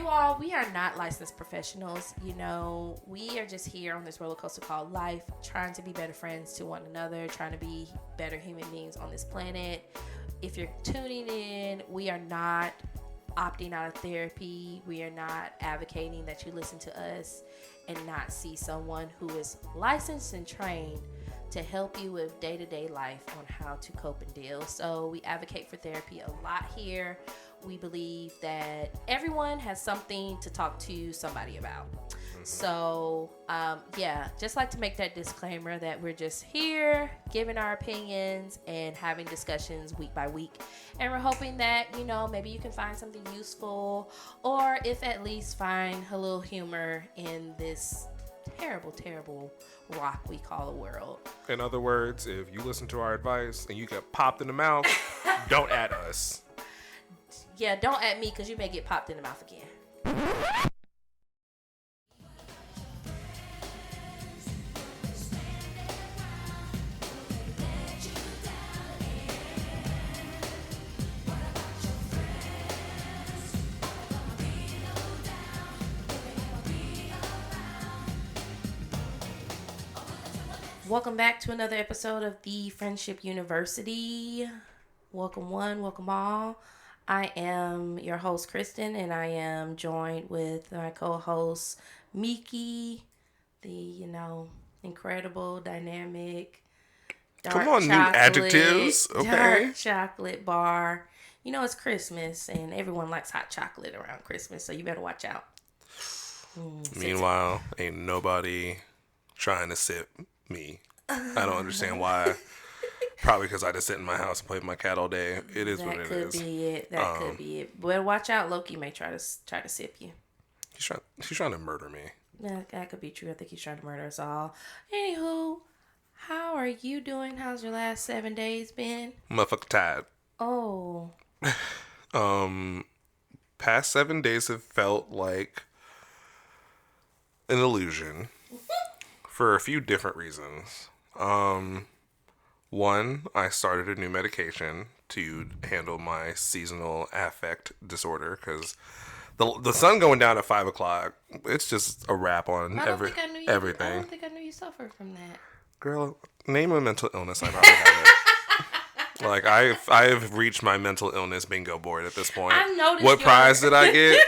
all, we are not licensed professionals. You know, we are just here on this roller coaster called life, trying to be better friends to one another, trying to be better human beings on this planet. If you're tuning in, we are not opting out of therapy. We are not advocating that you listen to us and not see someone who is licensed and trained to help you with day-to-day life on how to cope and deal. So we advocate for therapy a lot here. We believe that everyone has something to talk to somebody about. So, just like to make that disclaimer that we're just here giving our opinions and having discussions week by week. And we're hoping that, you know, maybe you can find something useful, or if at least find a little humor in this terrible, terrible rock we call the world. In other words, if you listen to our advice and you get popped in the mouth, don't at us. Yeah, don't at me because you may get popped in the mouth again. Welcome back to another episode of the Friendship University. Welcome one, welcome all. I am your host, Kristen, and I am joined with my co-host, Miki, the, incredible, dynamic, dark Come on, chocolate, new adjectives, okay? Dark chocolate bar. You know, it's Christmas, and everyone likes hot chocolate around Christmas, so you better watch out. Meanwhile, ain't nobody trying to sip me. I don't understand why. Probably because I just sit in my house and play with my cat all day. It is what it is. That could be it. That could be it. But watch out, Loki may try to sip you. She's trying to murder me. That could be true. I think he's trying to murder us all. Anywho, how are you doing? How's your last 7 days been? Motherfucker tired. Oh. Past 7 days have felt like an illusion for a few different reasons. One, I started a new medication to handle my seasonal affect disorder because the sun going down at 5 o'clock, it's just a wrap on everything. I don't think I knew you suffered from that. Girl, name a mental illness I probably have it. Like, I've reached my mental illness bingo board at this point. I noticed what prize did I get?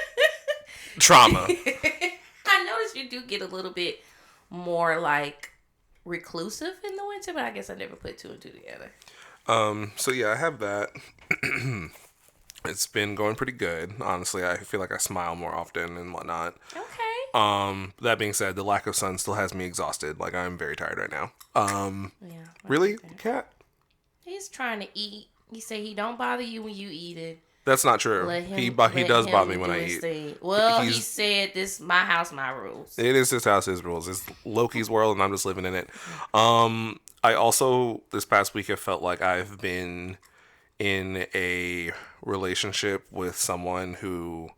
Trauma. I noticed you do get a little bit more, like, reclusive in the winter, but I guess I never put two and two together. So yeah, I have that. It's been going pretty good. Honestly, I feel like I smile more often and whatnot. Okay. That being said, the lack of sun still has me exhausted. Like, I'm very tired right now. Yeah. Really, Cat? He's trying to eat. He said he don't bother you when you eat it. That's not true. He does bother me when I eat. Thing. Well, he said, "This my house, my rules." It is his house, his rules. It's Loki's world, and I'm just living in it. I also, this past week, have felt like I've been in a relationship with someone who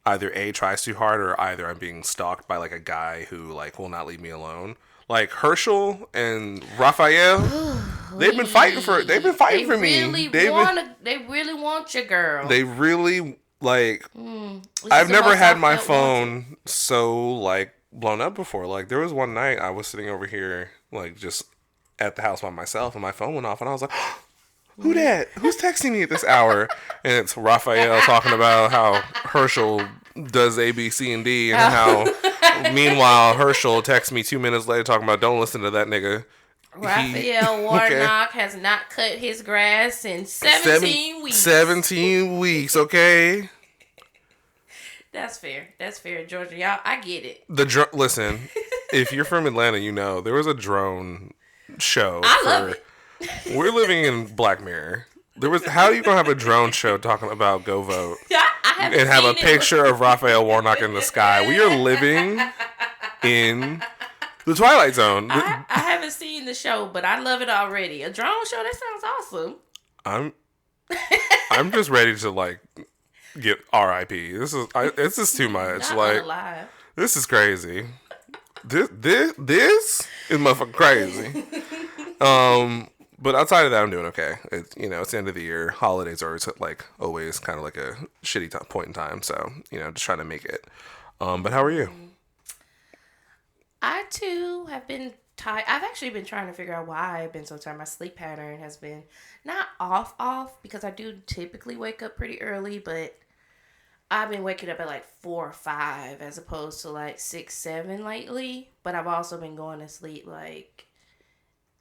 either A, tries too hard, or either I'm being stalked by, like, a guy who, like, will not leave me alone. Like, Herschel and Raphael, they've been fighting for me. They really want you, girl. They really, like, I've never had my phone so, like, blown up before. Like, there was one night I was sitting over here, like, just at the house by myself, and my phone went off, and I was like, who that? Who's texting me at this hour? And it's Raphael talking about how Herschel does A, B, C, and D, and how, meanwhile, Herschel texts me 2 minutes later talking about, don't listen to that nigga. Raphael Warnock has not cut his grass in 17 weeks. 17 weeks, okay? That's fair, Georgia. Y'all, I get it. Listen, if you're from Atlanta, you know, there was a drone show. I love it. We're living in Black Mirror. How are you gonna have a drone show talking about go vote and have a picture of Raphael Warnock in the sky? We are living in the Twilight Zone. I haven't seen the show, but I love it already. A drone show? That sounds awesome. I'm just ready to, like, get R.I.P. This is too much. Not like, alive. This is crazy. This is motherfucking crazy. But outside of that, I'm doing okay. It's it's the end of the year. Holidays are always kind of like a shitty point in time. So just trying to make it. But how are you? I too have been tired. I've actually been trying to figure out why I've been so tired. My sleep pattern has been not off because I do typically wake up pretty early, but I've been waking up at like 4 or 5 as opposed to like 6, 7 lately. But I've also been going to sleep like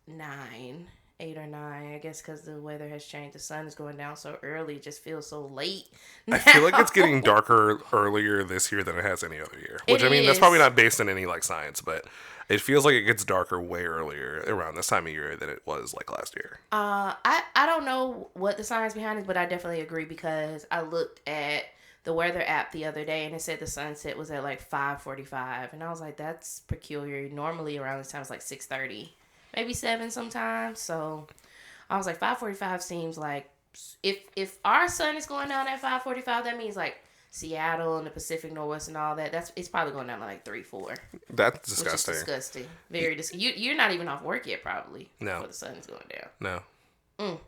9, 8 or 9. I guess because the weather has changed. The sun is going down so early. It just feels so late. I feel like it's getting darker earlier this year than it has any other year. Which, It I mean, that's is. probably not based on any science, but it feels like it gets darker way earlier around this time of year than it was like last year. I don't know what the science behind it, but I definitely agree because I looked at the weather app the other day and it said the sunset was at like 5:45, and I was like, that's peculiar. Normally around this time it's like 6:30, maybe 7 sometimes. So I was like, 5:45 seems like if our sun is going down at 5:45, that means like Seattle and the Pacific Northwest and all that. It's probably going down to like 3, 4, That's which is disgusting. disgusting. Very disgusting. You're not even off work yet, probably. No. Before the sun is going down. No.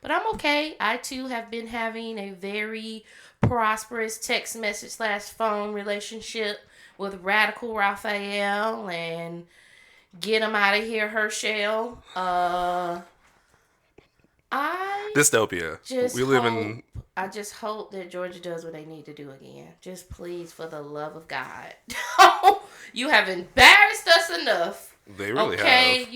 But I'm okay. I too have been having a very prosperous text message / phone relationship with Radical Raphael and Get Him Out of Here Herschel. I Dystopia. just We live in. I just hope that Georgia does what they need to do again. Just please, for the love of God. You have embarrassed us enough. They really Okay, have.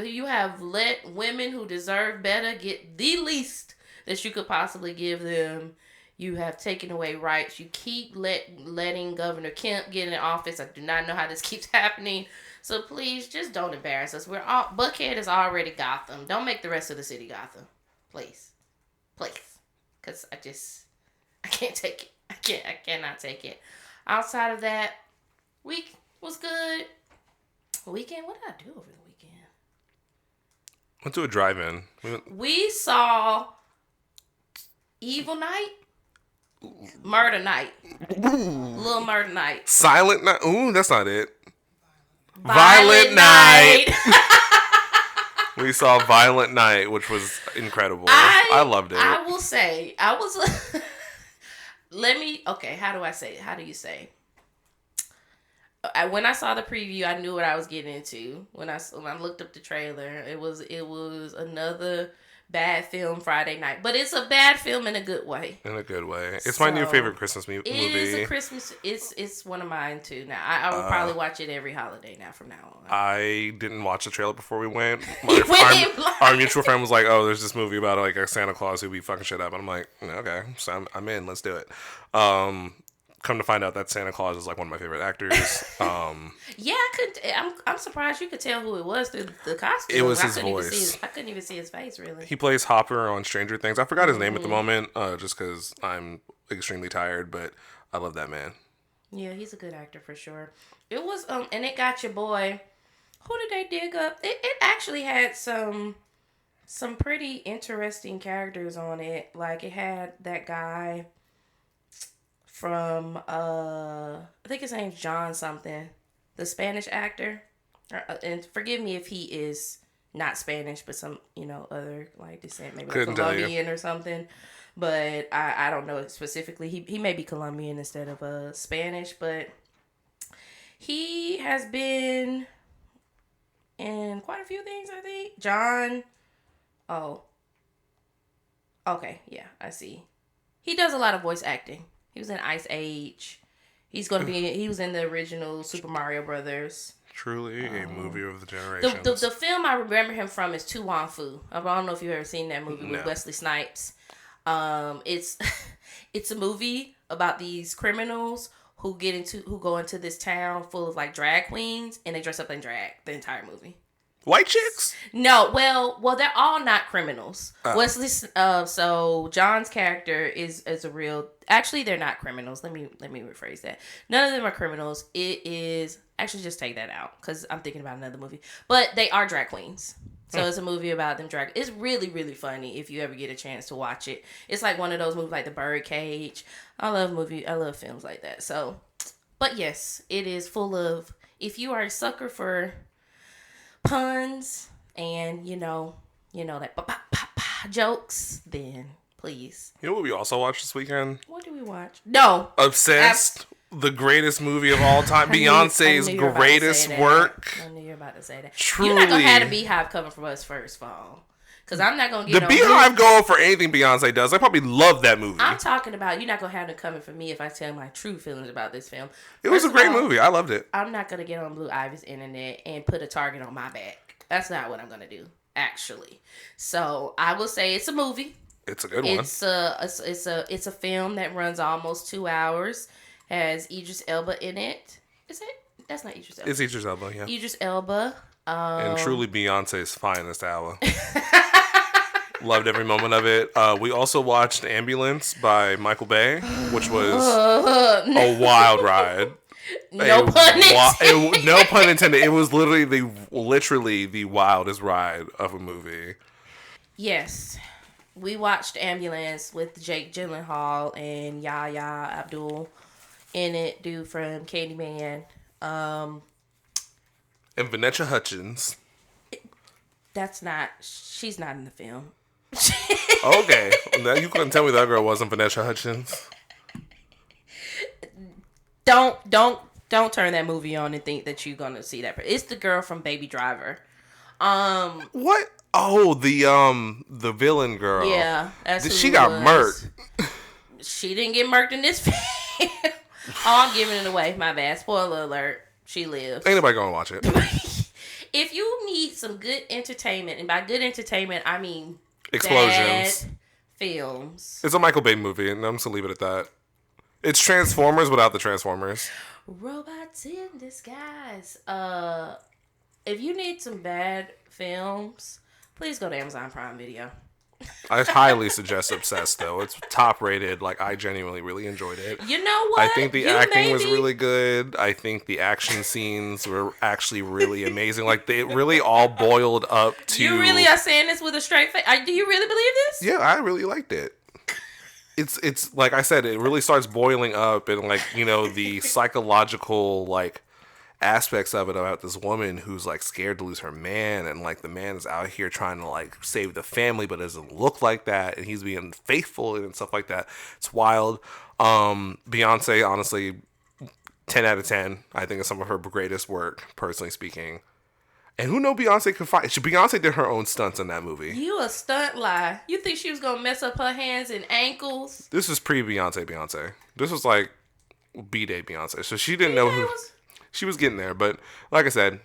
you have let women who deserve better get the least that you could possibly give them. You have taken away rights. You keep letting Governor Kemp get in office. I do not know how this keeps happening. So please, just don't embarrass us. Buckhead is already Gotham. Don't make the rest of the city Gotham, please, because I can't take it. I cannot take it. Outside of that, week was good. Weekend, what did I do over the weekend? Went to a drive-in. We saw Evil Night, Murder Night, Little Murder Night, Silent Night. Ooh, that's not it. Violent Night. We saw Violent Night, which was incredible. I loved it. I will say, I was. Okay, how do I say it? How do you say? When I saw the preview, I knew what I was getting into. When I looked up the trailer, it was another bad film Friday night, but it's a bad film in a good way. In a good way. It's my new favorite Christmas movie. It is a Christmas. It's one of mine too. Now I will probably watch it every holiday now from now on. I didn't watch the trailer before we went. Our mutual friend was like, "Oh, there's this movie about like a Santa Claus who be fucking shit up," and I'm like, "Okay, so I'm in. Let's do it." Come to find out that Santa Claus is like one of my favorite actors. Yeah, I'm surprised you could tell who it was through the costume. It was his voice. I couldn't even see his face really. He plays Hopper on Stranger Things. I forgot his name at the moment, just because I'm extremely tired. But I love that man. Yeah, he's a good actor for sure. It was and it got your boy. Who did they dig up? It actually had some pretty interesting characters on it. Like it had that guy from I think his name's John something, the Spanish actor. And forgive me if he is not Spanish, but some other like descent, maybe like Colombian or something. But I don't know specifically. He may be Colombian instead of Spanish, but he has been in quite a few things, I think. John. Oh. Okay, yeah, I see. He does a lot of voice acting. He was in Ice Age. He was in the original Super Mario Brothers. Truly a movie of the generation. The film I remember him from is Tu Wong Fu. I don't know if you've ever seen that movie with Wesley Snipes. It's a movie about these criminals who go into this town full of like drag queens, and they dress up in drag the entire movie. White chicks? No, well, they're all not criminals. Wesley, so John's character is a real. Actually, they're not criminals. Let me rephrase that. None of them are criminals. It is actually just take that out because I'm thinking about another movie. But they are drag queens. So it's a movie about them drag. It's really, really funny if you ever get a chance to watch it. It's like one of those movies like The Birdcage. I love films like that. So, but yes, it is full of. If you are a sucker for puns and you know, that jokes, then please. You know what we also watched this weekend? What did we watch? No. Obsessed. The greatest movie of all time. Beyonce's greatest work. I knew you were about to say that. Truly. You're not going to have the Beehive coming from us first, fall. Because I'm not going to get the Beehive going for anything Beyonce does. I probably love that movie. I'm talking about, you're not going to have them coming for me if I tell my true feelings about this film. It was a great movie. I loved it. I'm not going to get on Blue Ivy's internet and put a target on my back. That's not what I'm going to do, actually. So I will say it's a movie. It's a good one. It's a film that runs almost 2 hours. Has Idris Elba in it. Is it? That's not Idris Elba. It's Idris Elba, yeah. Idris Elba. And truly Beyonce's finest hour. Loved every moment of it. We also watched Ambulance by Michael Bay, which was a wild ride. No pun intended. No pun intended. It was literally the wildest ride of a movie. Yes. We watched Ambulance with Jake Gyllenhaal and Yahya Abdul in it, dude from Candyman. And Vanessa Hudgens. She's not in the film. Okay. Now you couldn't tell me that girl wasn't Vanessa Hudgens. Don't turn that movie on and think that you're gonna see that. It's the girl from Baby Driver. What? Oh, the villain girl. Yeah, that's who she got murked. She didn't get murked in this film. Oh, I'm giving it away. My bad. Spoiler alert. She lives. Ain't nobody gonna watch it. If you need some good entertainment, and by good entertainment, I mean explosions, bad films. It's a Michael Bay movie, and I'm just gonna leave it at that. It's Transformers without the Transformers. Robots in disguise. If you need some bad films, please go to Amazon Prime Video. I highly suggest Obsessed, though. It's top rated. Like, I genuinely really enjoyed it. You know what? I think the acting was really good. I think the action scenes were actually really amazing. Like, they really all boiled up to... You really are saying this with a straight face? Do you really believe this? Yeah, I really liked it. It's like I said, it really starts boiling up, and, like, you know, the psychological, like, aspects of it about this woman who's like scared to lose her man, and like the man is out here trying to like save the family but doesn't look like that, and he's being faithful and stuff like that. It's wild. Beyonce, honestly, 10 out of 10. I think it's some of her greatest work, personally speaking. And who know Beyonce could fight? Beyonce did her own stunts in that movie. You a stunt lie. You think she was gonna mess up her hands and ankles? This is pre-Beyonce. This was like B-Day Beyonce, so she didn't know who... She was getting there, but like I said,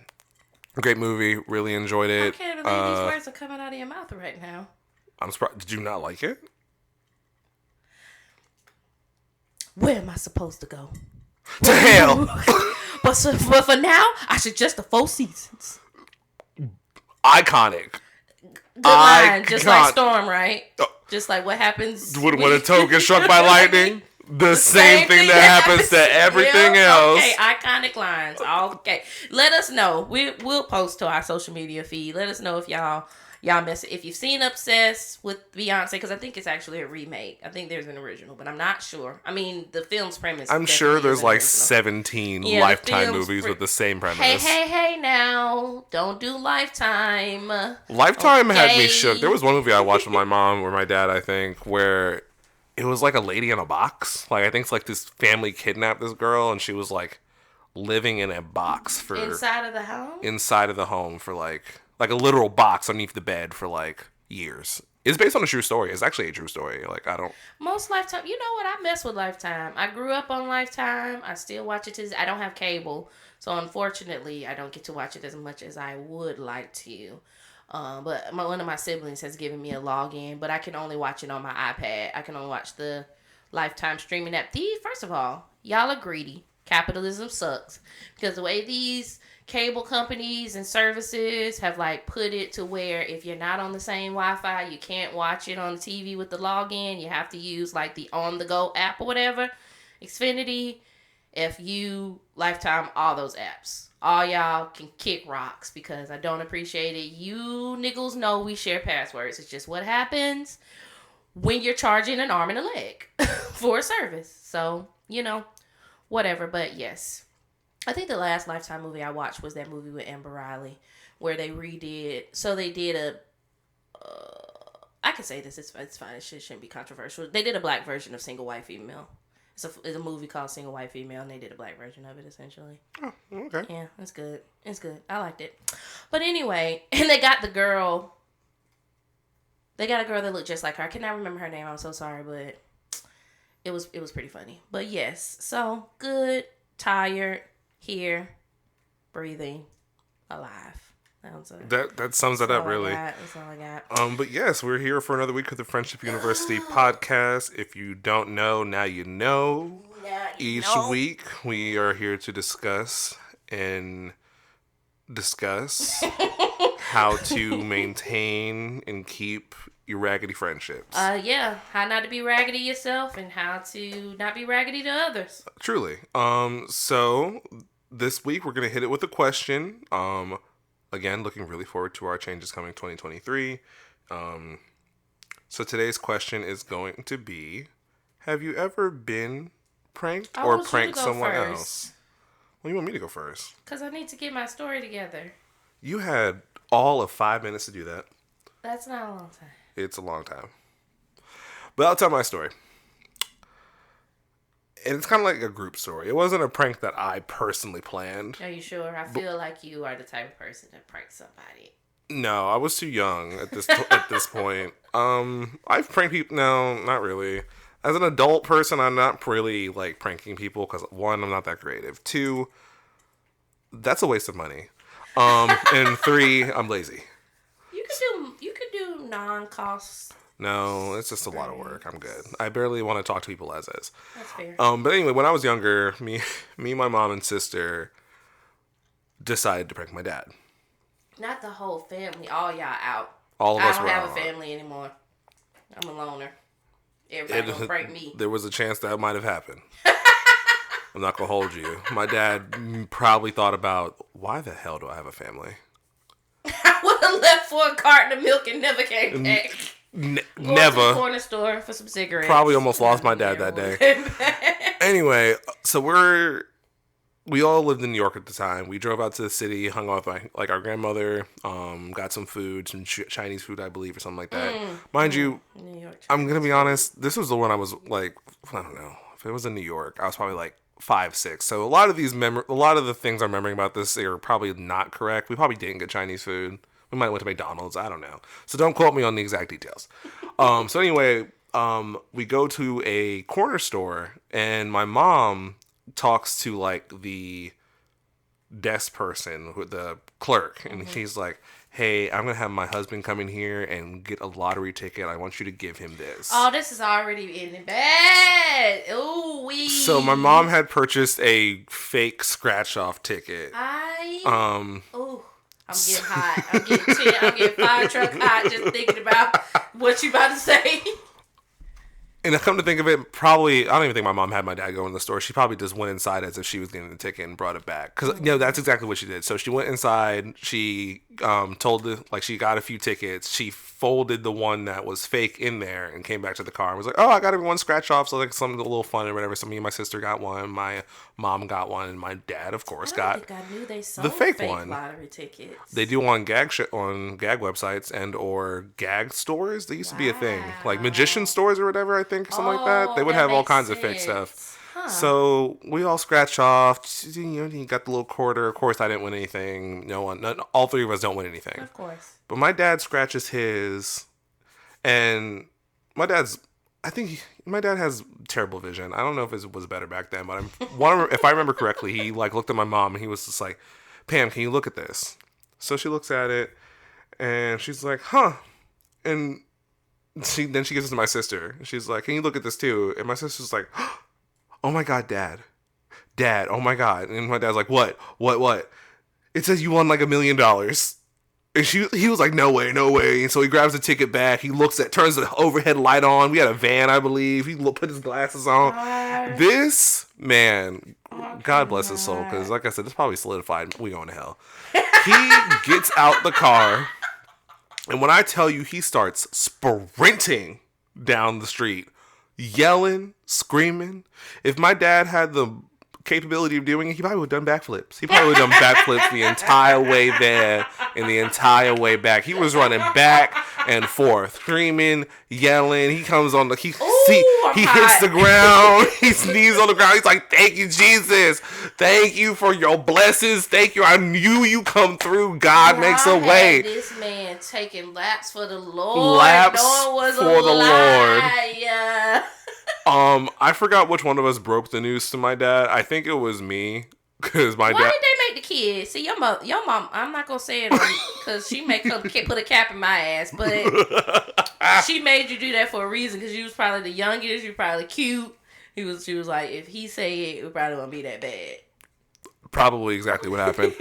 great movie. Really enjoyed it. I can't believe these words are coming out of your mouth right now. I'm surprised. Did you not like it? Where am I supposed to go? To hell. but for now, I suggest the 4 seasons. Iconic. Good line, just like Storm, right? Just like what happens when a toe gets struck by lightning. The same thing that happens to everything else. Okay, iconic lines. Okay, let us know. We'll post to our social media feed. Let us know if y'all miss it. If you've seen Obsessed with Beyonce, because I think it's actually a remake. I think there's an original, but I'm not sure. I mean, the film's premise. I'm sure there's like 17 Lifetime movies with the same premise. Hey, now. Don't do Lifetime. Lifetime had me shook. There was one movie I watched with my mom or my dad, I think, where... It was like a lady in a box. Like, I think it's like this family kidnapped this girl, and she was like living in a box for inside of the home. Inside of the home for like a literal box underneath the bed for like years. It's based on a true story. It's actually a true story. Like, I don't. Most Lifetime. You know what? I mess with Lifetime. I grew up on Lifetime. I still watch it. I don't have cable, so unfortunately, I don't get to watch it as much as I would like to. But one of my siblings has given me a login, but I can only watch it on my iPad. I can only watch the Lifetime streaming app. First of all, y'all are greedy. Capitalism sucks. Because the way these cable companies and services have like put it to where if you're not on the same Wi-Fi, you can't watch it on the TV with the login. You have to use like the on-the-go app or whatever. Xfinity, FU, Lifetime, all those apps. All y'all can kick rocks because I don't appreciate it. You niggles know we share passwords. It's just what happens when you're charging an arm and a leg for a service. So, you know, whatever. But yes, I think the last Lifetime movie I watched was that movie with Amber Riley where they redid. So they did I can say this. It's fine. It shouldn't be controversial. They did a black version of Single White Female. It's a movie called Single White Female, and they did a black version of it, essentially. Oh, okay. Yeah, it's good. It's good. I liked it. But anyway, and they got the girl. They got a girl that looked just like her. I cannot remember her name. I'm so sorry, but it was pretty funny. But yes, so good, tired, here, breathing, alive. That sums it up, really. That's all I got. But yes, we're here for another week of the Friendship University podcast. If you don't know, now you know. Each week, we are here to discuss how to maintain and keep your raggedy friendships. Yeah, how not to be raggedy yourself and how to not be raggedy to others. Truly. So this week we're gonna hit it with a question. Again, looking really forward to our changes coming 2023. So today's question is going to be: have you ever been pranked or pranked someone else? Well, you want me to go first? Because I need to get my story together. You had all of 5 minutes to do that. That's not a long time. It's a long time. But I'll tell my story. And it's kind of like a group story. It wasn't a prank that I personally planned. Are you sure? I feel like you are the type of person that pranks somebody. No, I was too young at this point. I've pranked people. No, not really. As an adult person, I'm not really like pranking people because, one, I'm not that creative. Two, that's a waste of money. And three, I'm lazy. You could do non-cost. No, it's just a lot of work. I'm good. I barely want to talk to people as is. That's fair. But anyway, when I was younger, me, my mom and sister decided to prank my dad. Not the whole family. All y'all out. All of us were out. I don't have a family anymore. I'm a loner. Everybody gonna prank me. There was a chance that might have happened. I'm not gonna hold you. My dad probably thought about, why the hell do I have a family? I would have left for a carton of milk and never came back. Never. To the corner store for some cigarettes. Probably almost lost my dad that day. Anyway, so we all lived in New York at the time. We drove out to the city, hung out with our grandmother, got some food, some Chinese food, I believe, or something like that. Mind you, New York, I'm going to be honest, this was the one I was like, I don't know, if it was in New York, I was probably like 5, 6. So a lot of the things I'm remembering about this are probably not correct. We probably didn't get Chinese food. We might have went to McDonald's. I don't know. So don't quote me on the exact details. So anyway, we go to a corner store, and my mom talks to like the desk person, the clerk, and he's like, "Hey, I'm gonna have my husband come in here and get a lottery ticket. I want you to give him this." Oh, this is already in bad. Ooh, wee. So my mom had purchased a fake scratch off ticket. Ooh. I'm getting hot. I'm getting fire truck hot just thinking about what you about to say. And to come to think of it, probably, I don't even think my mom had my dad go in the store. She probably just went inside as if she was getting the ticket and brought it back. Because, that's exactly what she did. So she went inside. She she got a few tickets. She folded the one that was fake in there and came back to the car and was like, "Oh, I got everyone scratch off. So like something a little fun or whatever." So me and my sister got one. My mom got one. And my dad, of course, got I knew they sold the fake one. Lottery tickets. They do on gag websites and or gag stores. They used to be a thing. Like magician stores or whatever, I think, or something like that. They would have all kinds of fake stuff. Huh. So we all scratch off. You got the little quarter. Of course, I didn't win anything. All three of us don't win anything. Of course. But my dad scratches his, and my dad has terrible vision. I don't know if it was better back then, but if I remember correctly, he like looked at my mom and he was just like, "Pam, can you look at this?" So she looks at it, and she's like, "Huh," and she gives it to my sister. She's like, "Can you look at this too?" And my sister's like, "Oh my God, Dad, oh my God." And my dad's like, What? It says you won like $1 million. And he was like, no way. And so he grabs the ticket back. He turns the overhead light on. We had a van, I believe. He put his glasses on. This man, God bless his soul, because like I said, this probably solidified we going to hell. He gets out the car, and when I tell you, he starts sprinting down the street, yelling, screaming. If my dad had the capability of doing it, he probably would have done backflips. He probably would have done backflips the entire way there and the entire way back. He was running back and forth, screaming, yelling. He comes on he hits the ground. He sneezes on the ground. He's like, "Thank you, Jesus. Thank you for your blessings. Thank you. I knew you come through. God makes a way." This man taking laps for the Lord. Laps no one was for the Lord. Yeah. I forgot which one of us broke the news to my dad. I think it was me, because my dad. Why did they make the kids? See, your mom. I'm not gonna say it because she may put a cap in my ass, but she made you do that for a reason because you was probably the youngest. You probably cute. She was like, if he say it probably won't be that bad. Probably exactly what happened.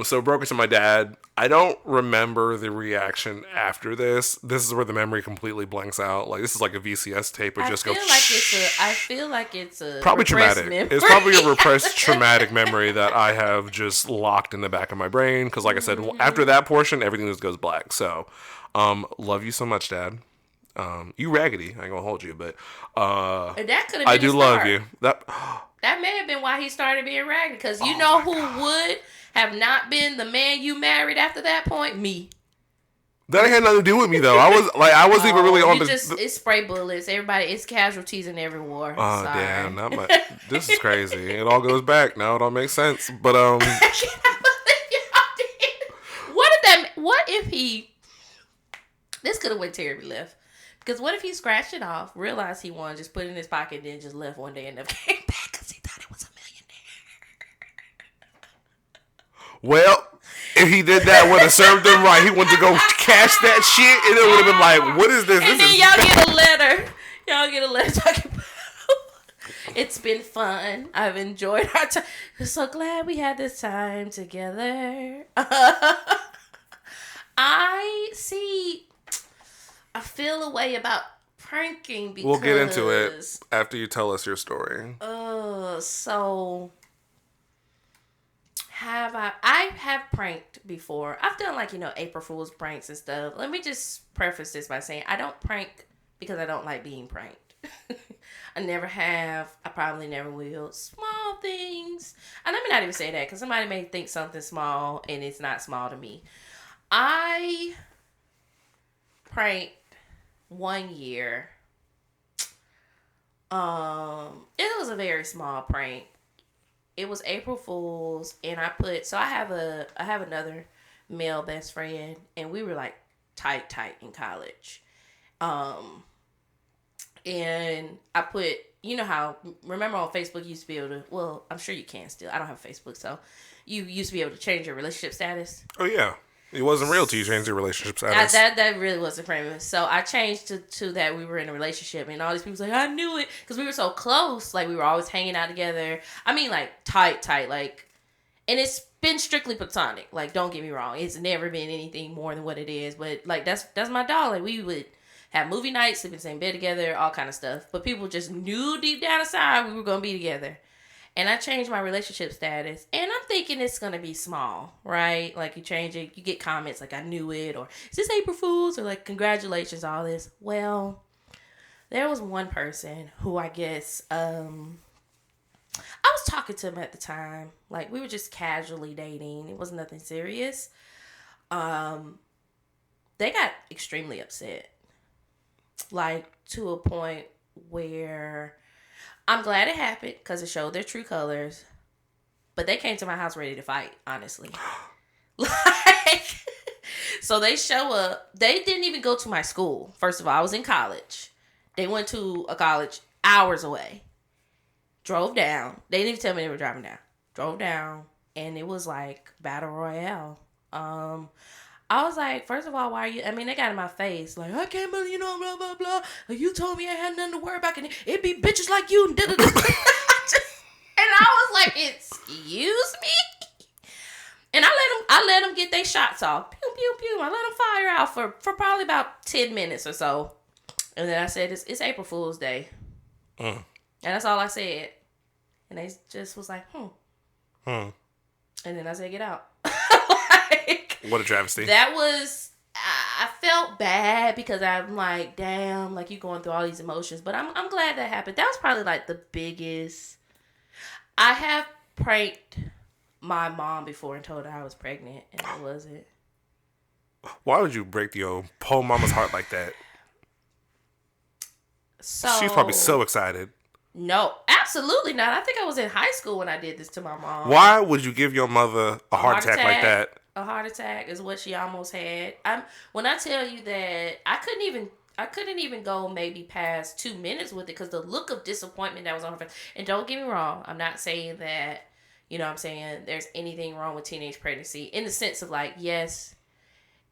So broke it to my dad. I don't remember the reaction after this. This is where the memory completely blanks out. Like, this is like a VCS tape. It just goes. I feel like it's a probably traumatic. Memory. It's probably a repressed traumatic memory that I have just locked in the back of my brain. Because, like I said, after that portion, everything just goes black. So, love you so much, Dad. You raggedy. I ain't gonna hold you, but that could have been I do love you. That may have been why he started being raggedy. Because you know who would have not been the man you married after that point? Me. That had nothing to do with me, though. I wasn't even really on the. It's spray bullets. Everybody, it's casualties in every war. Oh, damn. This is crazy. It all goes back. Now it all makes sense. But, what if he. This could have went terribly left. Because what if he scratched it off, realized he won, just put it in his pocket, and then just left one day and never came back because he thought he was a millionaire? Well, if he did that, would have served him right. He went to go cash that shit, and it would have been like, what is this? And then y'all get a letter. Y'all get a letter talking about, it's been fun. I've enjoyed our time. I'm so glad we had this time together. I feel a way about pranking because... We'll get into it after you tell us your story. So... I have pranked before. I've done April Fool's pranks and stuff. Let me just preface this by saying I don't prank because I don't like being pranked. I never have. I probably never will. Small things. And let me not even say that because somebody may think something small and it's not small to me. I pranked one year. It was a very small prank. It was April Fool's, and I have another male best friend, and we were like tight in college. And I put, how, remember on Facebook you used to be able to, well, I'm sure you can still. I don't have Facebook, so you used to be able to change your relationship status. Oh yeah. It wasn't real till you changed your relationship status. That really wasn't famous. So I changed to that we were in a relationship, and all these people was like, I knew it, because we were so close. Like, we were always hanging out together. I mean, like, tight, like, and it's been strictly platonic. Like, don't get me wrong, it's never been anything more than what it is. But like, that's my dog. Like, we would have movie nights, sleep in the same bed together, all kind of stuff. But people just knew deep down inside we were gonna be together. And I changed my relationship status. And I'm thinking it's going to be small, right? Like, you change it, you get comments like, I knew it, or is this April Fool's? Or like, congratulations, all this. Well, there was one person who I guess, I was talking to him at the time. Like, we were just casually dating. It wasn't nothing serious. They got extremely upset. Like, to a point where... I'm glad it happened because it showed their true colors. But they came to my house ready to fight, honestly. So they show up. They didn't even go to my school. First of all, I was in college. They went to a college hours away. Drove down. They didn't even tell me they were driving down. Drove down. And it was like Battle Royale. I was like, first of all, why are you... I mean, they got in my face. Like, I can't believe, blah, blah, blah. You told me I had nothing to worry about. And it be bitches like you. And I was like, excuse me? And I let them get their shots off. Pew, pew, pew. I let them fire out for probably about 10 minutes or so. And then I said, it's April Fool's Day. And that's all I said. And they just was like, And then I said, get out. What a travesty. That was, I felt bad because I'm like, damn, like you going through all these emotions. But I'm glad that happened. That was probably like the biggest. I have pranked my mom before and told her I was pregnant, and I wasn't. Why would you break your poor mama's heart like that? So she's probably so excited. No, absolutely not. I think I was in high school when I did this to my mom. Why would you give your mother a heart attack like that? A heart attack is what she almost had. When I tell you that I couldn't even go maybe past 2 minutes with it because the look of disappointment that was on her face. And don't get me wrong, I'm not saying that, I'm saying there's anything wrong with teenage pregnancy in the sense of like, yes,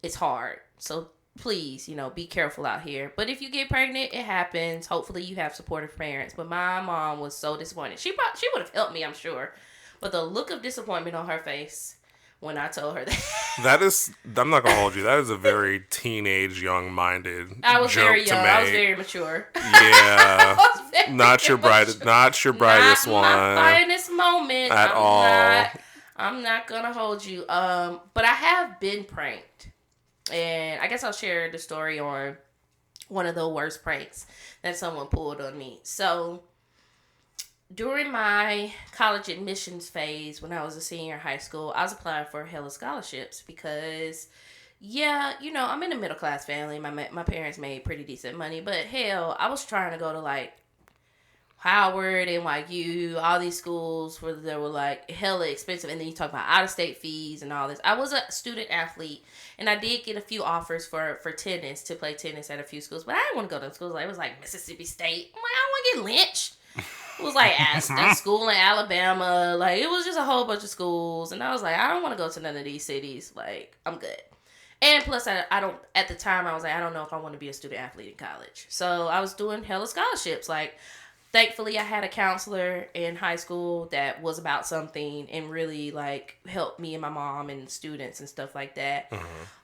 it's hard. So please, be careful out here. But if you get pregnant, it happens. Hopefully you have supportive parents. But my mom was so disappointed. She would have helped me, I'm sure. But the look of disappointment on her face when I told her that. I'm not going to hold you. That is a very teenage, young-minded I was joke very young. to make. I was very mature. Yeah. Not your brightest one. My finest moment. At all. I'm not going to hold you. But I have been pranked. And I guess I'll share the story on one of the worst pranks that someone pulled on me. So, during my college admissions phase, when I was a senior in high school, I was applying for hella scholarships because, I'm in a middle class family. My parents made pretty decent money, but hell, I was trying to go to like Howard, NYU, all these schools where they were like hella expensive. And then you talk about out of state fees and all this. I was a student athlete and I did get a few offers for tennis, to play tennis at a few schools, but I didn't want to go to schools. Like, it was like Mississippi State. I'm like, I don't want to get lynched. It was like a school in Alabama. Like, it was just a whole bunch of schools. And I was like, I don't want to go to none of these cities. Like, I'm good. And plus, I don't, at the time, I was like, I don't know if I want to be a student athlete in college. So I was doing hella scholarships. Like, thankfully, I had a counselor in high school that was about something and really, like, helped me and my mom and students and stuff like that.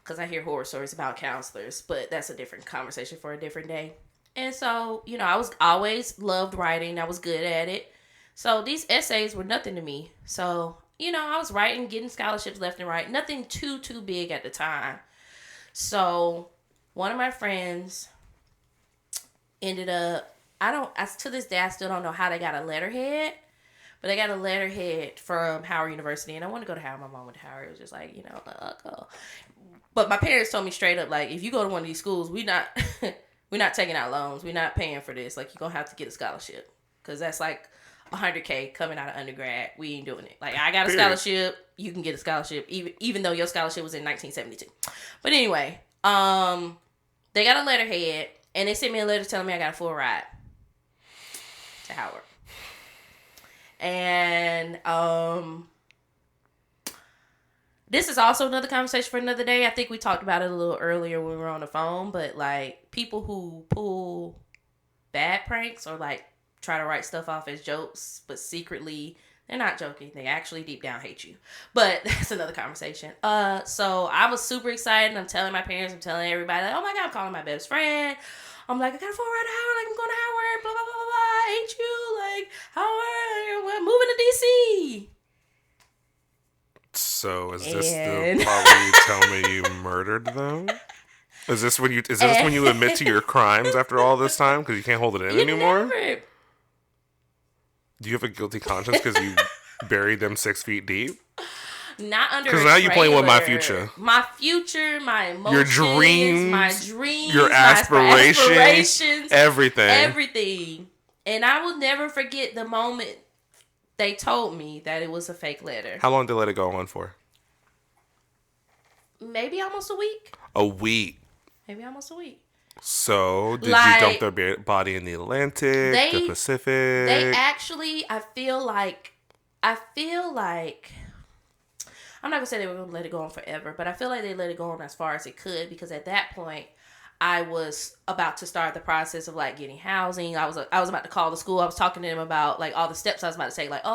Because I hear horror stories about counselors, but that's a different conversation for a different day. And so, I was always loved writing. I was good at it. So these essays were nothing to me. So, I was writing, getting scholarships left and right. Nothing too big at the time. So one of my friends ended up, to this day, I still don't know how they got a letterhead, but they got a letterhead from Howard University. And I wanted to go to Howard. My mom went to Howard. It was just like, go. But my parents told me straight up, like, if you go to one of these schools, we're not taking out loans. We're not paying for this. Like, you're going to have to get a scholarship. Because that's like $100K coming out of undergrad. We ain't doing it. Like, I got a scholarship. You can get a scholarship. Even though your scholarship was in 1972. But anyway, they got a letterhead. And they sent me a letter telling me I got a full ride to Howard. And this is also another conversation for another day. I think we talked about it a little earlier when we were on the phone, but like people who pull bad pranks or like try to write stuff off as jokes, but secretly they're not joking. They actually deep down hate you. But that's another conversation. So I was super excited. I'm telling my parents, I'm telling everybody, like, oh my God, I'm calling my best friend. I'm like, I got a full ride to Howard. Like, I'm going to Howard. Blah, blah, blah, blah, blah. I hate you. Like, Howard, we're moving to DC. So is this the part where you tell me you murdered them? Is this when you admit to your crimes after all this time because you can't hold it in anymore? Never. Do you have a guilty conscience because you buried them 6 feet deep? Not under. Because now you're playing with my future. My future, my emotions, your dreams, my dreams, your aspirations, everything. Everything. And I will never forget the moment they told me that it was a fake letter. How long did they let it go on for? Maybe almost a week. A week. Maybe almost a week. So, did you dump their body in the Atlantic, the Pacific? They actually, I feel like, I'm not going to say they were going to let it go on forever, but I feel like they let it go on as far as it could, because at that point, I was about to start the process of like getting housing. I was about to call the school. I was talking to them about like all the steps I was about to take. Like, I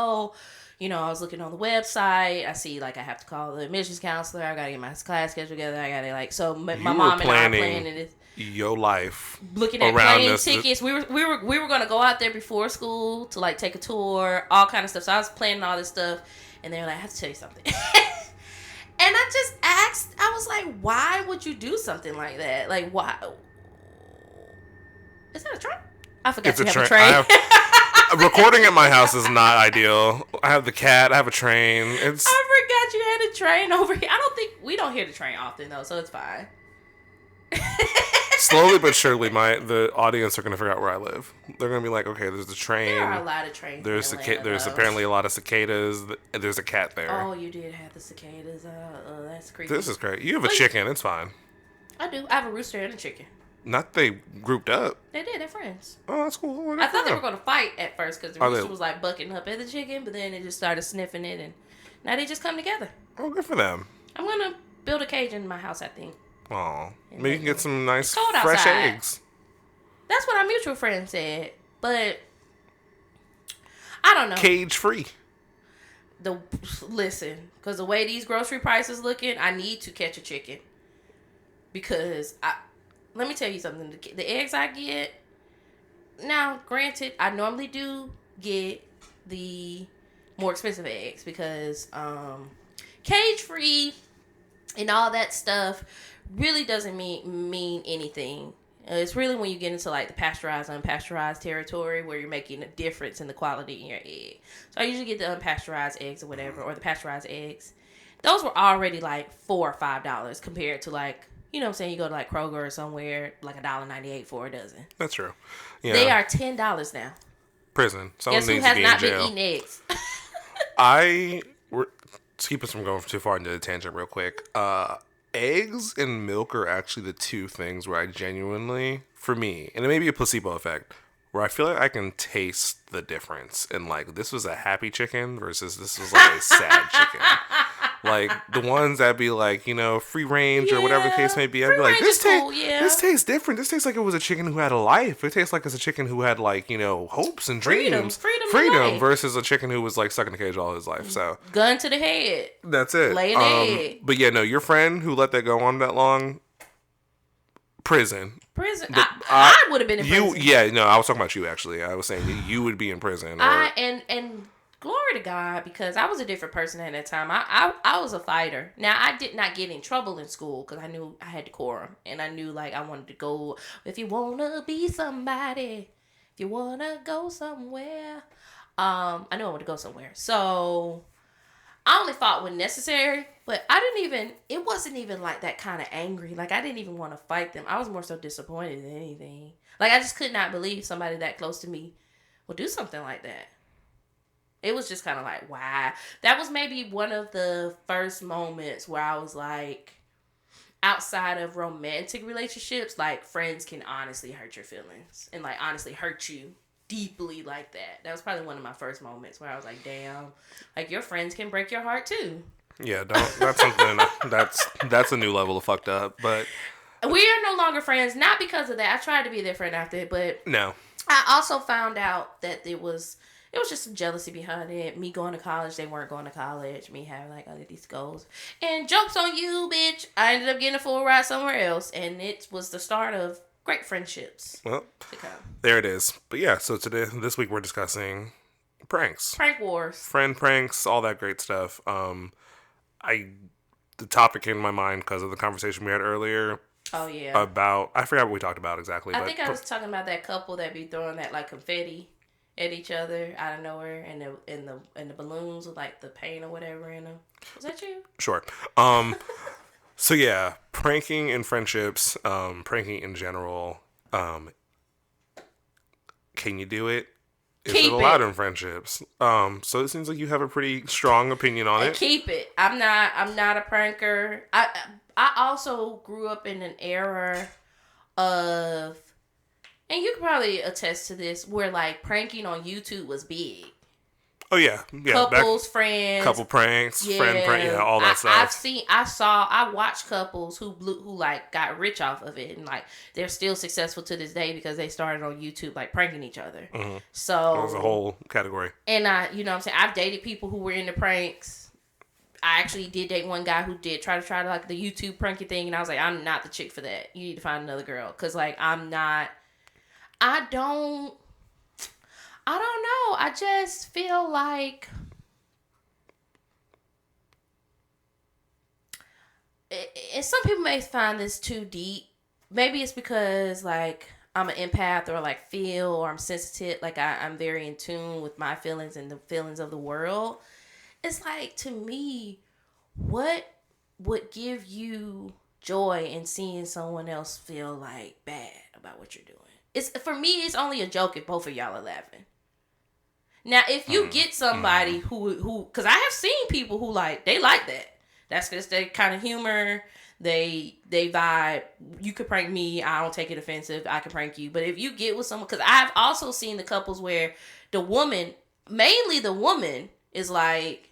was looking on the website. I see like I have to call the admissions counselor. I got to get my class schedule together. I got to like, so my mom and I are planning this. Your life. Looking at plane tickets. We were going to go out there before school to like take a tour, all kind of stuff. So I was planning all this stuff, and they were like, I have to tell you something. And I just asked, I was like, why would you do something like that? Like, why? Is that a train? I forgot you have a train. Recording at my house is not ideal. I have the cat. I have a train. I forgot you had a train over here. We don't hear the train often though, so it's fine. Slowly but surely, the audience are going to figure out where I live. They're going to be like, okay, there's a train. There are a lot of trains. There's apparently a lot of cicadas. And there's a cat there. Oh, you did have the cicadas. That's creepy. This is great. You have a chicken. It's fine. I do. I have a rooster and a chicken. Not they grouped up. They did. They're friends. Oh, that's cool. I thought they were going to fight at first because the rooster was like bucking up at the chicken, but then it just started sniffing it, and now they just come together. Oh, good for them. I'm going to build a cage in my house, I think. Oh, maybe you can get some nice fresh eggs. That's what our mutual friend said, but I don't know. Cage free. Listen, because the way these grocery prices looking, I need to catch a chicken. Because let me tell you something. The eggs I get now, granted, I normally do get the more expensive eggs because cage free and all that stuff really doesn't mean anything. It's really when you get into like the pasteurized, unpasteurized territory where you're making a difference in the quality in your egg. So I usually get the unpasteurized eggs or whatever, or the pasteurized eggs. Those were already like $4 or $5 compared to like, you know what I'm saying, you go to like Kroger or somewhere, like $1.98 for a dozen. That's true. Yeah. They are $10 now. Prison. Someone Guess who has not been eating eggs? To keep us from going too far into the tangent real quick, eggs and milk are actually the two things where I genuinely, for me, and it may be a placebo effect, where I feel like I can taste the difference. And like, this was a happy chicken versus this was like a sad chicken. Like the ones that be like, you know, free range or whatever the case may be. I'd be like, this tastes different. This tastes like it was a chicken who had a life. It tastes like it's a chicken who had like, you know, hopes and dreams. Freedom versus a chicken who was like stuck in a cage all his life. So gun to the head. That's it. Lay an egg. But yeah, no, your friend who let that go on that long, prison. I would have been in prison. Yeah, no, I was talking about you actually. I was saying you would be in prison. And glory to God, because I was a different person at that time. I was a fighter. Now, I did not get in trouble in school because I knew I had decorum. And I knew, like, I wanted to go, if you want to be somebody, if you want to go somewhere. I knew I wanted to go somewhere. So, I only fought when necessary. But it wasn't even, like, that kind of angry. Like, I didn't even want to fight them. I was more so disappointed than anything. Like, I just could not believe somebody that close to me would do something like that. It was just kind of like, wow. That was maybe one of the first moments where I was like, outside of romantic relationships, like friends can honestly hurt your feelings and like honestly hurt you deeply like that. That was probably one of my first moments where I was like, damn, like your friends can break your heart too. Yeah, that's something that's a new level of fucked up. But we are no longer friends, not because of that. I tried to be their friend after it, but no. I also found out that it was just some jealousy behind it. Me going to college, they weren't going to college. Me having like all of these goals. And jokes on you, bitch. I ended up getting a full ride somewhere else. And it was the start of great friendships. Well, there it is. But yeah, so this week we're discussing pranks. Prank wars. Friend pranks, all that great stuff. The topic came in my mind because of the conversation we had earlier. Oh, yeah. I forgot what we talked about exactly. I think I was talking about that couple that be throwing that like confetti at each other out of nowhere, and the balloons with like the paint or whatever in them. Was that you? Sure. So yeah, pranking in friendships, pranking in general. Can you do it? Is it allowed in friendships? So it seems like you have a pretty strong opinion on it. Keep it. I'm not a pranker. I also grew up in an era of, and you can probably attest to this, where like pranking on YouTube was big. Oh yeah. Couples, friends, couple pranks, friend prank, all that stuff. I watched couples who like got rich off of it, and like they're still successful to this day because they started on YouTube like pranking each other. Mm-hmm. So it was a whole category. And you know what I'm saying, I've dated people who were into pranks. I actually did date one guy who did try like the YouTube pranky thing, and I was like, I'm not the chick for that. You need to find another girl, because like I don't know. I just feel like and some people may find this too deep. Maybe it's because like I'm an empath or like feel or I'm sensitive, like I'm very in tune with my feelings and the feelings of the world. It's like, to me, what would give you joy in seeing someone else feel like bad about what you're doing? It's, for me, it's only a joke if both of y'all are laughing. Now, if you get somebody who, because I have seen people who they like that. That's just their kind of humor. They vibe. You could prank me. I don't take it offensive. I can prank you. But if you get with someone, because I've also seen the couples where the woman, mainly the woman, is like,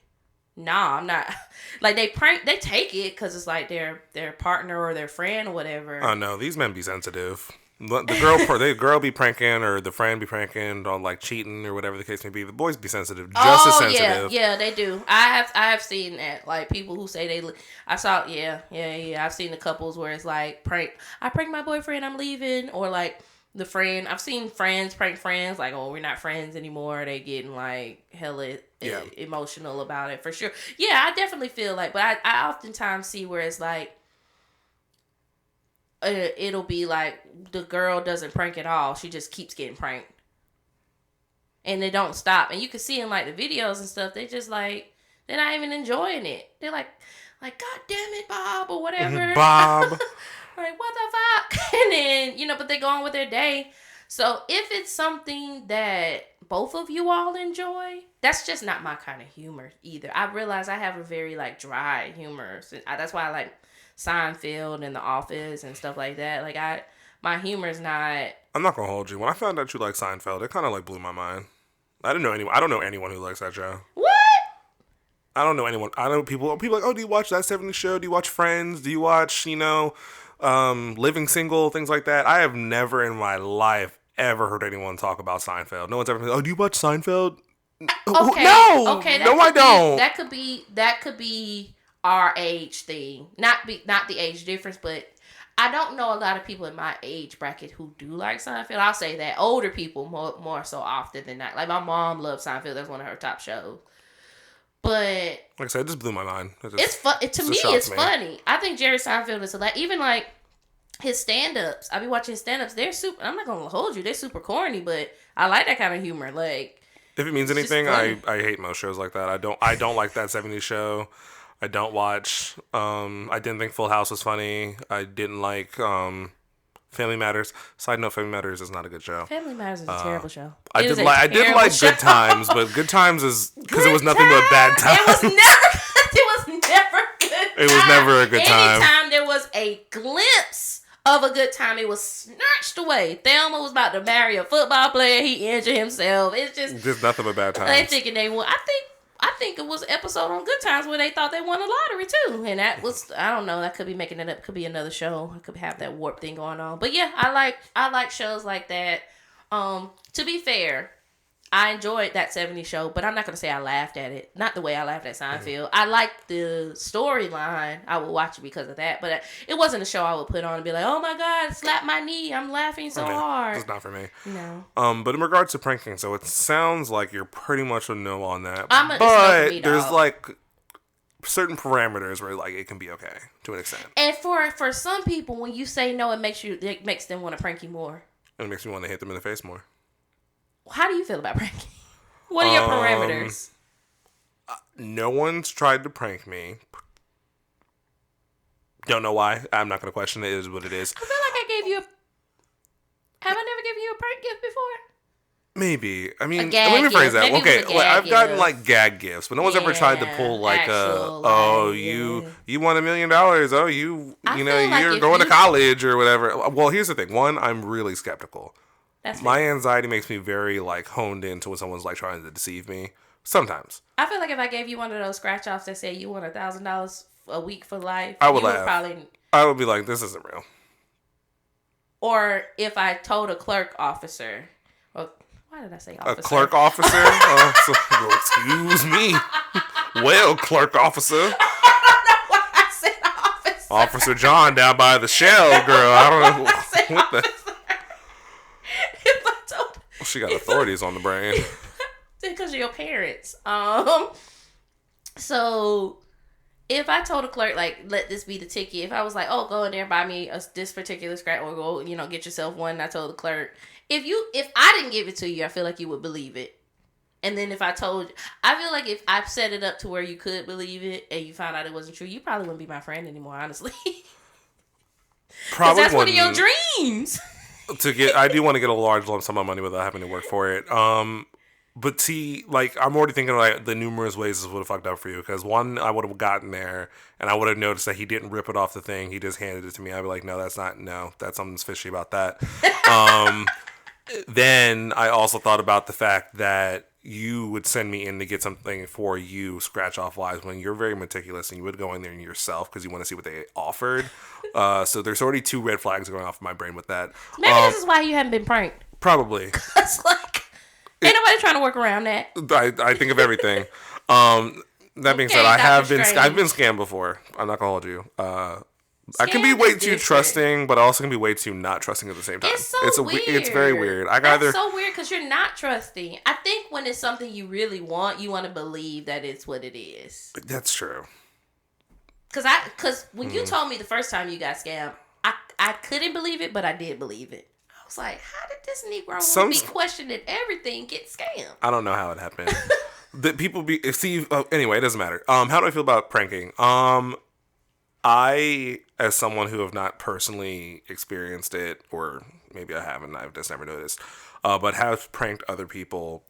nah, I'm not. Like, they take it because it's like their partner or their friend or whatever. Oh no, these men be sensitive. The girl be pranking, or the friend be pranking on like cheating or whatever the case may be. The boys be sensitive, just as sensitive. Yeah, they do. I have seen that. Like, people who say I saw. Yeah. I've seen the couples where it's like I pranked my boyfriend, I'm leaving, or like the friend. I've seen friends prank friends, like, oh, we're not friends anymore. They getting like hella emotional about it for sure. Yeah, I definitely feel like, but I oftentimes see where it's like. It'll be like the girl doesn't prank at all. She just keeps getting pranked. And they don't stop. And you can see in like the videos and stuff, they just like, they're not even enjoying it. They're like, God damn it, Bob, or whatever. Bob. Like, what the fuck? And then, but they go on with their day. So if it's something that both of you all enjoy, that's just not my kind of humor either. I realize I have a very like dry humor. So that's why I like Seinfeld and The Office and stuff like that. Like, my humor is not. I'm not gonna hold you. When I found out you like Seinfeld, it kind of like blew my mind. I don't know anyone who likes that show. What? I don't know anyone. I know people like, oh, do you watch That 70s Show? Do you watch Friends? Do you watch, Living Single? Things like that. I have never in my life ever heard anyone talk about Seinfeld. No one's ever been, oh, do you watch Seinfeld? Okay. No. Okay. No, I don't. That could be our age thing, not the age difference, but I don't know a lot of people in my age bracket who do like Seinfeld. I'll say that older people more so often than not. Like, my mom loves Seinfeld; that's one of her top shows. But like I said, it just blew my mind. It's fun to me. It's funny. I think Jerry Seinfeld is even like his stand-ups. I be watching his stand-ups. They're super. I'm not gonna hold you. They're super corny, but I like that kind of humor. Like, if it means anything, I hate most shows like that. I don't like That 70s Show. I don't watch. I didn't think Full House was funny. I didn't like Family Matters. Side note: Family Matters is not a good show. Family Matters is a terrible show. I did like Good Times, but Good Times is because it was nothing but bad times. It was never good. It was never a good time. Anytime there was a glimpse of a good time, it was snatched away. Thelma was about to marry a football player. He injured himself. It's just nothing but bad times. They thinking they won. I think it was an episode on Good Times where they thought they won a lottery too. And that was, I don't know, that could be making it up. Could be another show. I could have that warp thing going on. But yeah, I like shows like that. To be fair, I enjoyed That 70s Show, but I'm not going to say I laughed at it. Not the way I laughed at Seinfeld. I liked the storyline. I would watch it because of that. But it wasn't a show I would put on and be like, oh my God, slap my knee. I'm laughing so hard. It's not for me. No. But in regards to pranking, so it sounds like you're pretty much a no on that. But there's like certain parameters where like it can be okay to an extent. And for some people, when you say no, it makes them want to prank you more. And it makes me want to hit them in the face more. How do you feel about pranking? What are your parameters? No one's tried to prank me. Don't know why. I'm not going to question it. It is what it is. I feel like I gave you have I never given you a prank gift before? Maybe. I mean, let me phrase that. Okay, I've gotten like gag gifts, but no one's ever tried to pull like you won $1 million. Oh, you're going to college or whatever. Well, here's the thing. One, I'm really skeptical. My anxiety makes me very like honed into when someone's like trying to deceive me. Sometimes. I feel like if I gave you one of those scratch offs that said you won $1,000 a week for life, I would laugh. I would be like, this isn't real. Or if I told a clerk officer, why did I say officer? A clerk officer? Excuse me. Well, clerk officer. I don't know why I said officer. Officer John down by the Shell, girl. I don't know what the. If I told, she got authorities on the brain. Because of your parents. So if I told a clerk, like, let this be the ticket, if I was like, oh, go in there and buy me this particular scratch, or go, get yourself one, and I told the clerk, if I didn't give it to you, I feel like you would believe it. And then if I told you, I feel like if I set it up to where you could believe it and you found out it wasn't true, you probably wouldn't be my friend anymore, honestly. Because that's one of your dreams. I do want to get a large lump sum of money without having to work for it. But see, like, I'm already thinking like the numerous ways this would have fucked up for you. Because one, I would have gotten there and I would have noticed that he didn't rip it off the thing. He just handed it to me. I'd be like, no, that's something's fishy about that. Then I also thought about the fact that you would send me in to get something for you, scratch off wise, when you're very meticulous and you would go in there yourself because you want to see what they offered. So there's already 2 red flags going off in my brain with that. Maybe this is why you haven't been pranked. Probably. It's like, ain't nobody trying to work around that. I think of everything. That being said, I've been scammed before. I'm not gonna hold you. I can be way too trusting, but I also can be way too not trusting at the same time. It's weird. It's very weird. That's so weird because you're not trusting. I think when it's something you really want, you want to believe that it's what it is. That's true. Because when you told me the first time you got scammed, I couldn't believe it, but I did believe it. I was like, how did this Negro be questioning everything get scammed? I don't know how it happened. Anyway, it doesn't matter. How do I feel about pranking? I, as someone who have not personally experienced it, or maybe I haven't, I've just never noticed, but have pranked other people,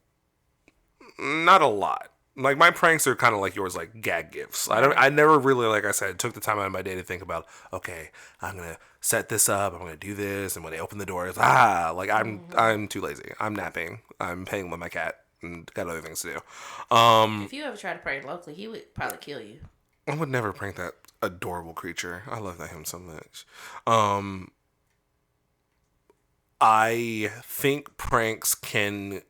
not a lot. Like, my pranks are kind of like yours, like gag gifts. I never really, like I said, took the time out of my day to think about, okay, I'm going to set this up, I'm going to do this, and when they open the door, it's, I'm too lazy. I'm napping. I'm playing with my cat, and got other things to do. If you ever try to prank locally, he would probably kill you. I would never prank that adorable creature. I love him so much. I think pranks can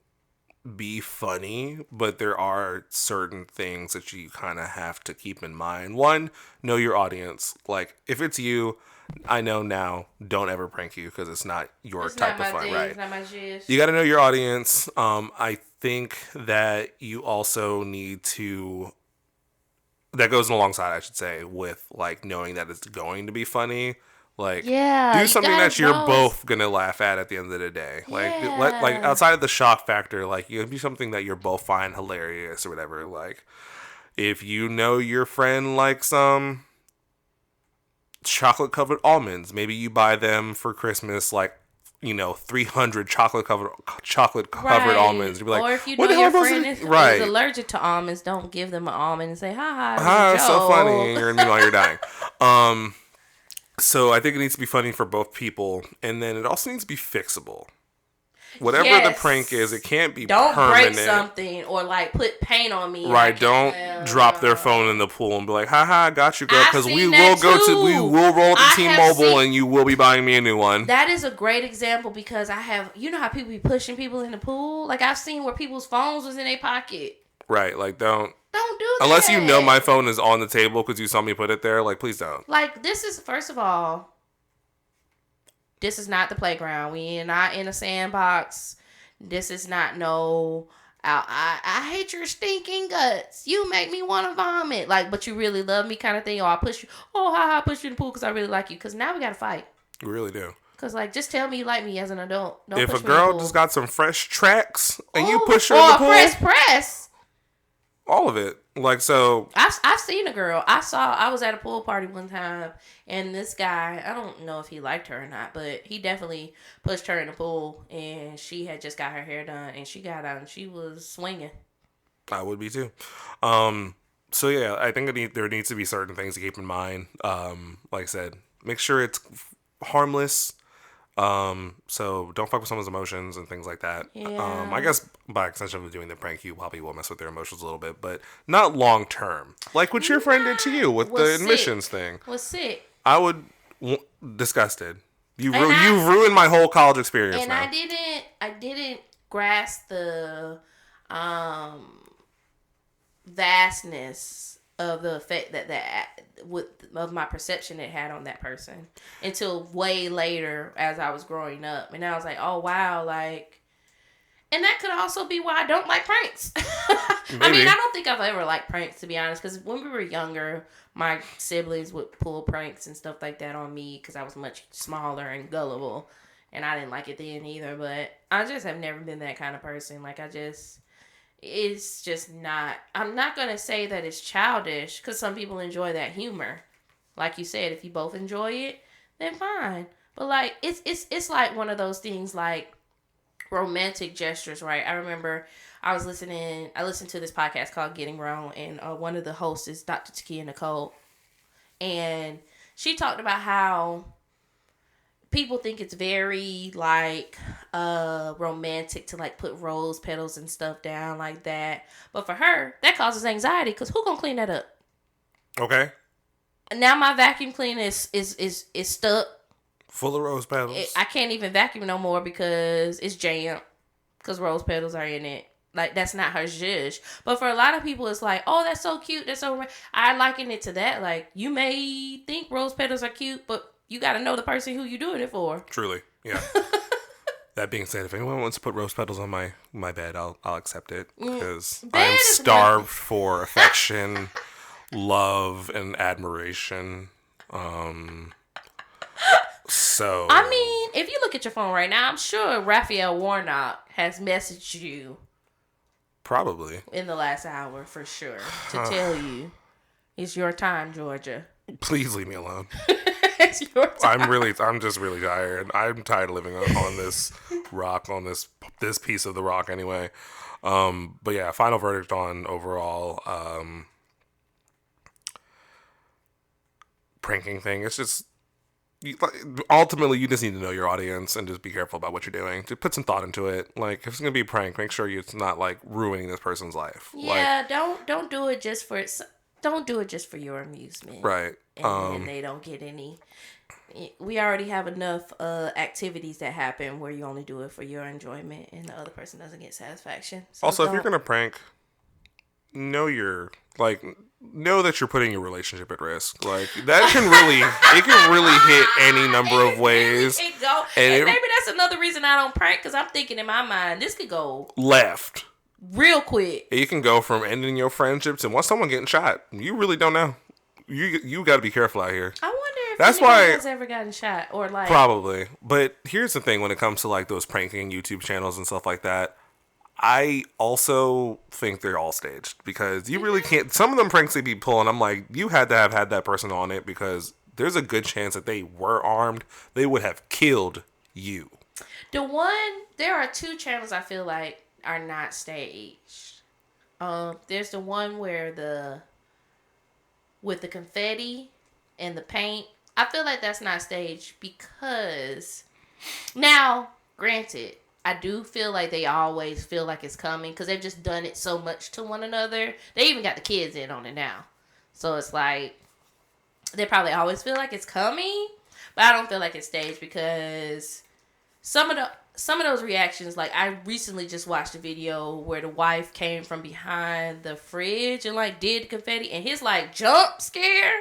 be funny, but there are certain things that you kind of have to keep in mind. One, know your audience. Like, if it's you, I know now, don't ever prank you because it's not your type of fun, right? It's not my jizz. You got to know your audience. I think that you also need to... That goes alongside, I should say, with, like, knowing that it's going to be funny. Like, do something that you're both going to laugh at the end of the day. Like, outside of the shock factor, like, you do something that you're both find hilarious or whatever. Like, if you know your friend likes some chocolate-covered almonds, maybe you buy them for Christmas, like, 300 chocolate-covered almonds. You'd be like, or if you know your friend is allergic to almonds, don't give them an almond and say, ha, it's so funny. You're going to be while you're dying. So I think it needs to be funny for both people. And then it also needs to be fixable. Whatever the prank is, it can't be permanent. Don't break something or, like, put paint on me. Right. Don't drop their phone in the pool and be like, I got you, girl. Because we will roll to T-Mobile and you will be buying me a new one. That is a great example because you know how people be pushing people in the pool? Like, I've seen where people's phones was in their pocket. Right. Like, don't do that. Unless you know my phone is on the table because you saw me put it there. Like, please don't. Like, this is, first of all, this is not the playground. We are not in a sandbox. This is not I hate your stinking guts. You make me want to vomit. Like, but you really love me kind of thing. Or I push you. Oh, I push you in the pool because I really like you. Because now we got to fight. We really do. Because, like, just tell me you like me as an adult. Don't if push a girl just got some fresh tracks and you push her in the pool. Or a fresh press. All of it. Like, so. I've seen a girl. I was at a pool party one time, and this guy, I don't know if he liked her or not, but he definitely pushed her in the pool, and she had just got her hair done, and she got out, and she was swinging. I would be too. So, yeah, I think there needs to be certain things to keep in mind. Like I said, make sure it's harmless. So don't fuck with someone's emotions and things like that. Yeah. I guess by extension of doing the prank, you probably will mess with their emotions a little bit, but not long term. Like what your friend did to you with the admissions thing. Was sick. I would disgusted. You've ruined my whole college experience. And now. I didn't grasp the vastness of the effect of my perception it had on that person until way later as I was growing up. And I was like, oh wow, like, and that could also be why I don't like pranks. Maybe. I mean, I don't think I've ever liked pranks, to be honest, because when we were younger, my siblings would pull pranks and stuff like that on me because I was much smaller and gullible, and I didn't like it then either. But I just have never been that kind of person. Like, it's just not. I'm not gonna say that it's childish because some people enjoy that humor. Like you said, if you both enjoy it, then fine. But like, it's like one of those things like romantic gestures, right? I remember I listened to this podcast called Getting Grown, and one of the hosts is Dr. Takia Nicole, and she talked about how people think it's very like romantic to like put rose petals and stuff down like that, but for her that causes anxiety because who gonna clean that up? Okay. Now my vacuum cleaner is stuck. Full of rose petals. I can't even vacuum no more because it's jammed. Because rose petals are in it. Like, that's not her zhuzh. But for a lot of people, it's like, oh, that's so cute. That's so... I liken it to that. Like, you may think rose petals are cute, but you got to know the person who you're doing it for. Truly. Yeah. That being said, if anyone wants to put rose petals on my bed, I'll accept it. Because I'm starved for affection, love, and admiration. So I mean, if you look at your phone right now, I'm sure Raphael Warnock has messaged you. Probably. In the last hour, for sure. To tell you, it's your time, Georgia. Please leave me alone. It's your time. I'm just really tired. I'm tired of living on this rock, on this piece of the rock anyway. But yeah, final verdict on overall pranking thing. It's just... ultimately, you just need to know your audience and just be careful about what you're doing. Just put some thought into it. Like, if it's gonna be a prank, make sure it's not like ruining this person's life. Yeah, don't do it just for your amusement. Right. And they don't get any. We already have enough activities that happen where you only do it for your enjoyment and the other person doesn't get satisfaction. So also, if you're gonna prank, know that you're putting your relationship at risk. Like, that can really hit any number of ways. It go. And maybe that's another reason I don't prank, because I'm thinking in my mind, this could go left real quick. You can go from ending your friendships and someone getting shot. You really don't know. You got to be careful out here. I wonder if that's why has ever gotten shot or like probably. But here's the thing: when it comes to like those pranking YouTube channels and stuff like that, I also think they're all staged, because you really can't. Some of them pranks they be pulling, I'm like, you had to have had that person on it, because there's a good chance that they were armed. They would have killed you. There are two channels I feel like are not staged. There's the one where with the confetti and the paint. I feel like that's not staged because, now, granted, I do feel like they always feel like it's coming because they've just done it so much to one another. They even got the kids in on it now. So it's like, they probably always feel like it's coming, but I don't feel like it's staged because some of those reactions, like I recently just watched a video where the wife came from behind the fridge and like did confetti, and his like jump scare,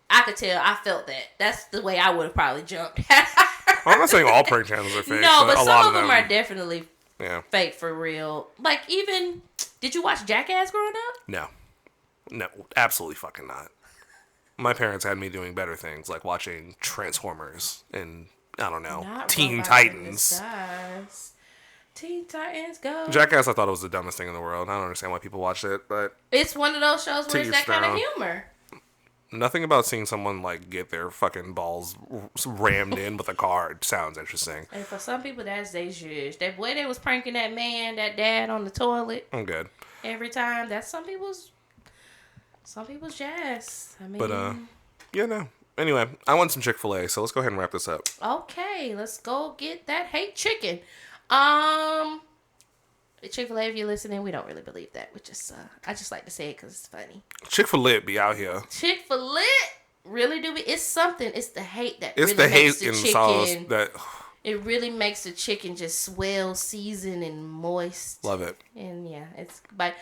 I could tell, I felt that. That's the way I would have probably jumped. I'm not saying all prank channels are fake. No, but some of them are definitely fake for real. Like, even, did you watch Jackass growing up? No, absolutely fucking not. My parents had me doing better things, like watching Transformers and, I don't know, Teen Titans. Teen Titans go. Jackass, I thought it was the dumbest thing in the world. I don't understand why people watch it, but it's one of those shows where it's that kind of humor. Nothing about seeing someone like get their fucking balls rammed in with a car sounds interesting. And for some people, that's their zhuzh. That way they was pranking that dad on the toilet. I'm good. Every time, that's some people's jazz. I mean, but yeah, no. Anyway, I want some Chick-fil-A, so let's go ahead and wrap this up. Okay, let's go get that hate chicken. Chick-fil-A, if you're listening, we don't really believe that. I just like to say it because it's funny. Chick-fil-A be out here. Chick-fil-A really do be. It's something. It's the hate that it's really the makes hate the in chicken. Sauce that it really makes the chicken just swell, seasoned, and moist. Love it. And yeah, it's but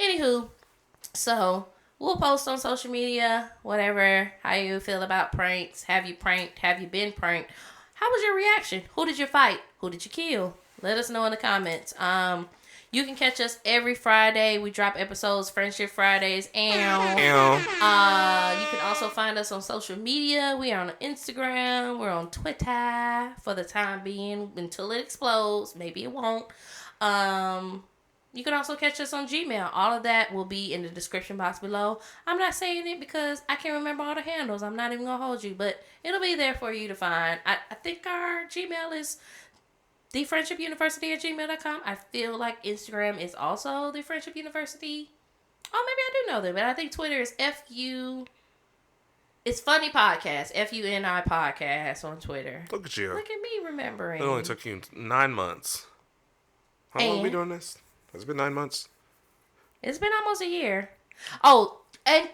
anywho, so we'll post on social media, whatever, how you feel about pranks. Have you pranked? Have you been pranked? How was your reaction? Who did you fight? Who did you kill? Let us know in the comments. You can catch us every Friday. We drop episodes, Friendship Fridays. And you can also find us on social media. We are on Instagram. We're on Twitter for the time being until it explodes. Maybe it won't. You can also catch us on Gmail. All of that will be in the description box below. I'm not saying it because I can't remember all the handles. I'm not even going to hold you. But it'll be there for you to find. I think our Gmail is thefriendshipuniversity@gmail.com. I feel like Instagram is also the Friendship University. Oh, maybe I do know that, but I think Twitter is It's Funny Podcast. FUNI Podcast on Twitter. Look at you. Look at me remembering. It only took you 9 months. How long have we been doing this? Has it been 9 months? It's been almost a year. Oh, and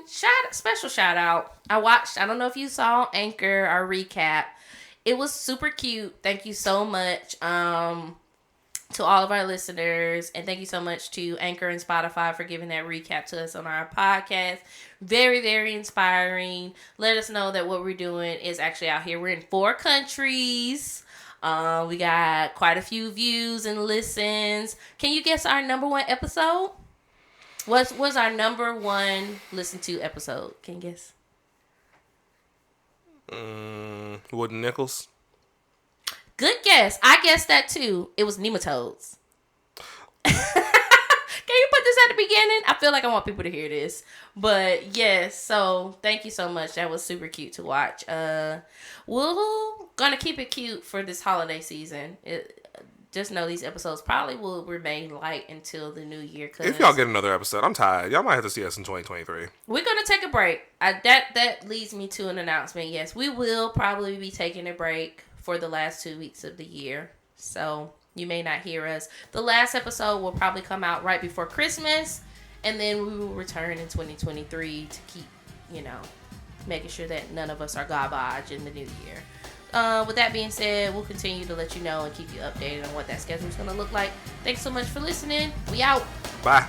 special shout out. I watched, I don't know if you saw Anchor, our recap. It was super cute. Thank you so much to all of our listeners. And thank you so much to Anchor and Spotify for giving that recap to us on our podcast. Very, very inspiring. Let us know that what we're doing is actually out here. We're in 4 countries. We got quite a few views and listens. Can you guess our number 1 episode? What was our number 1 listened to episode? Can you guess? Wooden Nickels. Good guess. I guessed that too. It was nematodes. Can you put this at the beginning? I feel like I want people to hear this. But yes, so thank you so much. That was super cute to watch. We're gonna keep it cute for this holiday season. Just know these episodes probably will remain light until the new year. If y'all get another episode, I'm tired. Y'all might have to see us in 2023. We're going to take a break. That leads me to an announcement. Yes, we will probably be taking a break for the last 2 weeks of the year. So you may not hear us. The last episode will probably come out right before Christmas. And then we will return in 2023 to keep, making sure that none of us are garbage in the new year. With that being said, we'll continue to let you know and keep you updated on what that schedule is going to look like. Thanks so much for listening. We out. Bye.